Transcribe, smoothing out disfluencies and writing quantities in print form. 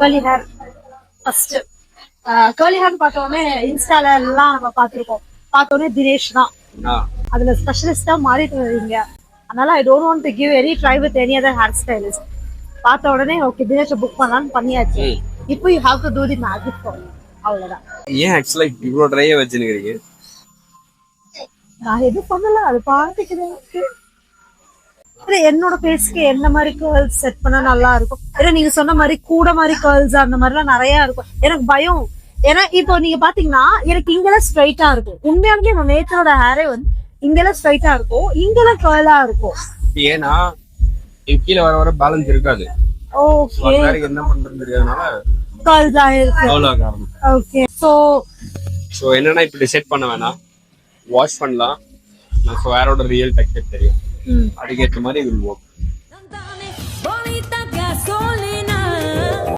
curly hair first. Curly hair பார்த்தோன்னே இன்ஸ்டால எல்லாம் நம்ம பார்த்துருக்கோம். பார்த்தோன்னே தினேஷ் தான் அதுல ஸ்பெஷலிஸ்டா மாறிட்டு வருவீங்க. அதனால I don't want to give any try with any other hair stylist. பார்த்த உடனே ஓகே தினேஷ் புக் பண்ணலாம்னு பண்ணியாச்சு. இப்போ you have to do the magic for me. அவ்வளவுதான். ஏன் ஆக்சுவலா இவ்வளோ ட்ரையே வச்சுருக்கீங்க? நான் எதுவும் பண்ணல, அது பாட்டுக்குது. என்னோட பேஸ்க்கு என்ன மாதிரி கேர்ள்ஸ் செட் பண்ணா நல்லா இருக்கும். ஏன்னா நீங்க சொன்ன மாதிரி கூட மாதிரி கேர்ள்ஸ் அந்த மாதிரிலாம் நிறைய இருக்கும். எனக்கு பயம். ஏன்னா இப்போ நீங்க பாத்தீங்கன்னா எனக்கு இங்கெல்லாம் ஸ்ட்ரைட்டா இருக்கும். உண்மையாலுமே நம்ம நேச்சரோட ஹேரே வந்து இங்கெல்லாம் ஸ்ட்ரைட்டா இருக்கும், இங்கெல்லாம் கேர்லா இருக்கும். ஏன்னா கீழே வர வர பேலன்ஸ் இருக்காது. ஓகே என்ன பண்றது தெரியாதனால கேர்ல்ஸ் ஆயிருக்கு. ஓகே சோ என்னன்னா இப்ப டிசைட் பண்ண வேணாம், வாஷ் பண்ணலாம். நான் ஹேரோட ரியல் டெக்ஸ்சர் தெரியும், அதுக்கேற்ற மாதிரி வில் ஒர்க்.